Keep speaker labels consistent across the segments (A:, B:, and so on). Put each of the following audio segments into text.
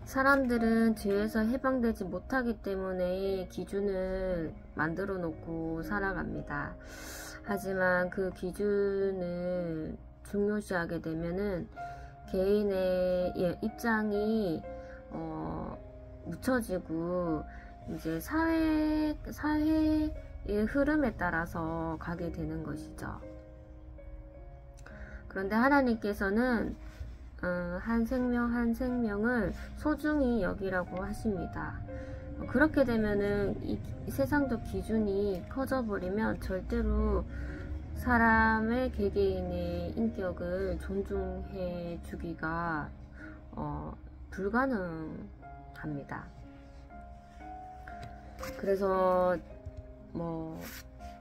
A: 사람들은 죄에서 해방되지 못하기 때문에 기준을 만들어 놓고 살아갑니다. 하지만 그 기준을 중요시하게 되면은 개인의 입장이 묻혀지고 이제 사회의 흐름에 따라서 가게 되는 것이죠. 그런데 하나님께서는 한 생명 한 생명을 소중히 여기라고 하십니다. 그렇게 되면은 이 세상적 기준이 커져버리면 절대로 사람의 개개인의 인격을 존중해 주기가 불가능합니다. 그래서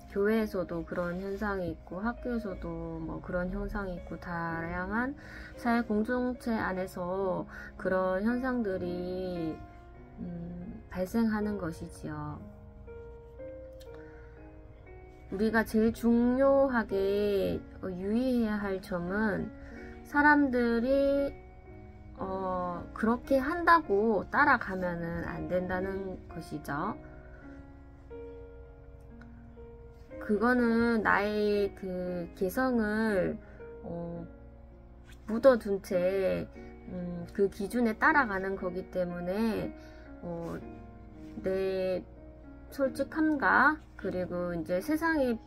A: 교회에서도 그런 현상이 있고 학교에서도 그런 현상이 있고 다양한 사회 공동체 안에서 그런 현상들이 발생하는 것이지요. 우리가 제일 중요하게 유의해야 할 점은 사람들이 그렇게 한다고 따라가면은 안 된다는 것이죠. 그거는 나의 그 개성을 묻어둔 채 그 기준에 따라가는 거기 때문에 내 솔직함과 그리고 이제 세상에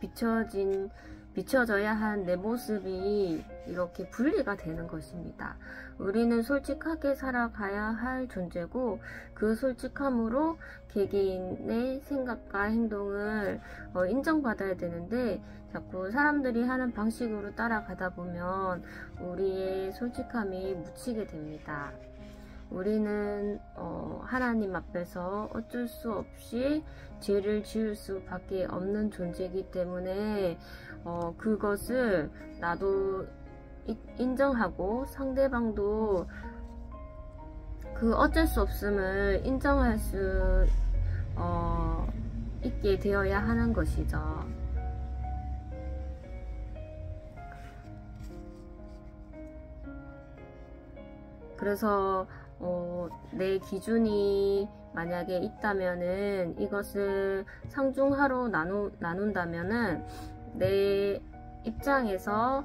A: 비춰져야 한 내 모습이 이렇게 분리가 되는 것입니다. 우리는 솔직하게 살아가야 할 존재고 그 솔직함으로 개개인의 생각과 행동을 인정받아야 되는데 자꾸 사람들이 하는 방식으로 따라가다 보면 우리의 솔직함이 묻히게 됩니다. 우리는 하나님 앞에서 어쩔 수 없이 죄를 지을 수밖에 없는 존재이기 때문에 그것을 나도 인정하고 상대방도 그 어쩔 수 없음을 인정할 수 있게 되어야 하는 것이죠. 그래서 내 기준이 만약에 있다면은 이것을 상중하로 나눈다면은 내 입장에서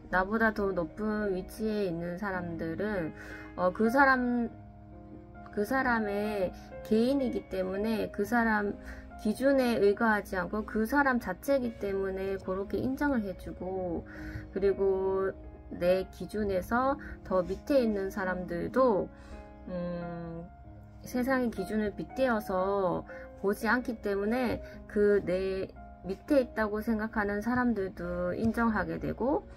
A: 나보다 더 높은 위치에 있는 사람들은 그 사람의 개인이기 때문에 그 사람 기준에 의거하지 않고 그 사람 자체이기 때문에 그렇게 인정을 해주고, 그리고 내 기준에서 더 밑에 있는 사람들도 세상의 기준을 빗대어서 보지 않기 때문에 그 내 밑에 있다고 생각하는 사람들도 인정하게 되고,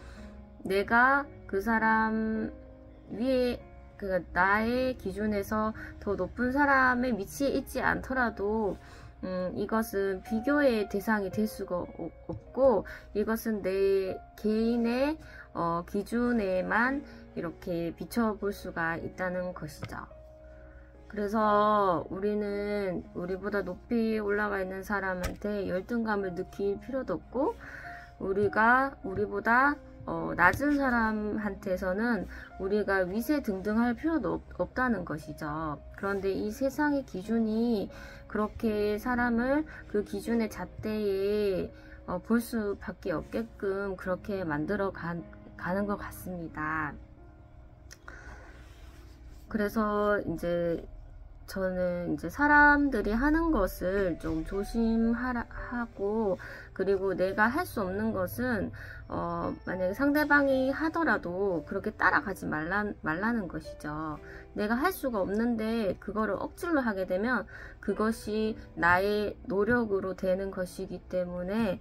A: 내가 그 사람 위에 나의 기준에서 더 높은 사람의 위치에 있지 않더라도 이것은 비교의 대상이 될 수가 없고, 이것은 내 개인의 기준에만 이렇게 비춰볼 수가 있다는 것이죠. 그래서 우리는 우리보다 높이 올라가 있는 사람한테 열등감을 느낄 필요도 없고, 우리보다 낮은 사람한테서는 우리가 위세 등등할 필요도 없다는 것이죠. 그런데 이 세상의 기준이 그렇게 사람을 그 기준의 잣대에 볼 수밖에 없게끔 그렇게 만들어 가는 것 같습니다. 그래서 저는 이제 사람들이 하는 것을 좀 조심하고, 그리고 내가 할 수 없는 것은 만약에 상대방이 하더라도 그렇게 따라가지 말라는 것이죠. 내가 할 수가 없는데 그거를 억지로 하게 되면 그것이 나의 노력으로 되는 것이기 때문에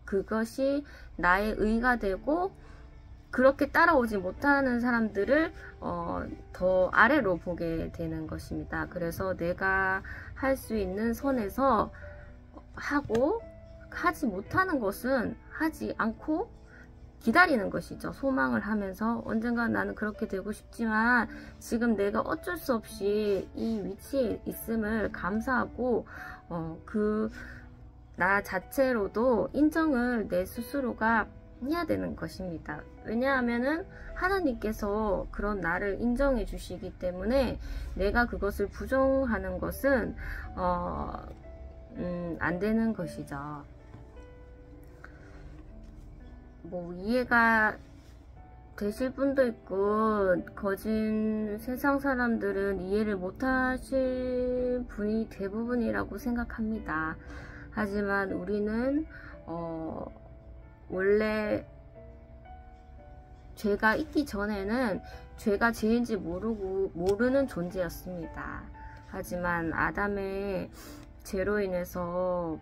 A: 그것이 나의 의가 되고, 그렇게 따라오지 못하는 사람들을 더 아래로 보게 되는 것입니다. 그래서 내가 할 수 있는 선에서 하고, 하지 못하는 것은 하지 않고 기다리는 것이죠. 소망을 하면서 언젠가 나는 그렇게 되고 싶지만 지금 내가 어쩔 수 없이 이 위치에 있음을 감사하고 나 자체로도 인정을 내 스스로가 해야 되는 것입니다. 왜냐하면은 하나님께서 그런 나를 인정해 주시기 때문에 내가 그것을 부정하는 것은 안 되는 것이죠. 뭐 이해가 되실 분도 있고 거진 세상 사람들은 이해를 못하실 분이 대부분이라고 생각합니다. 하지만 우리는 원래 죄가 있기 전에는 죄가 죄인지 모르는 존재였습니다. 하지만 아담의 죄로 인해서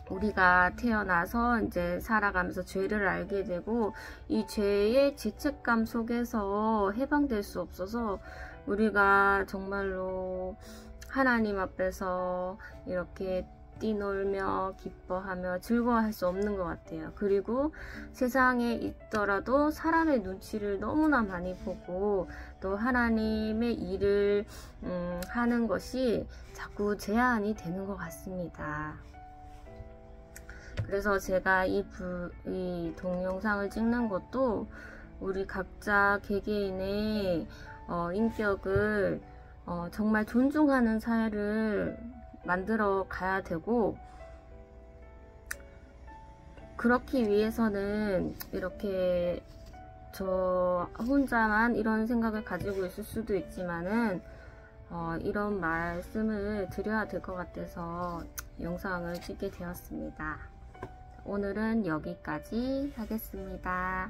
A: 우리가 태어나서 이제 살아가면서 죄를 알게 되고 이 죄의 죄책감 속에서 해방될 수 없어서 우리가 정말로 하나님 앞에서 이렇게 뛰놀며 기뻐하며 즐거워할 수 없는 것 같아요. 그리고 세상에 있더라도 사람의 눈치를 너무나 많이 보고 또 하나님의 일을 하는 것이 자꾸 제한이 되는 것 같습니다. 그래서 제가 이 동영상을 찍는 것도 우리 각자 개개인의 인격을 정말 존중하는 사회를 만들어 가야 되고, 그렇기 위해서는 이렇게 저 혼자만 이런 생각을 가지고 있을 수도 있지만은 이런 말씀을 드려야 될 것 같아서 영상을 찍게 되었습니다. 오늘은 여기까지 하겠습니다.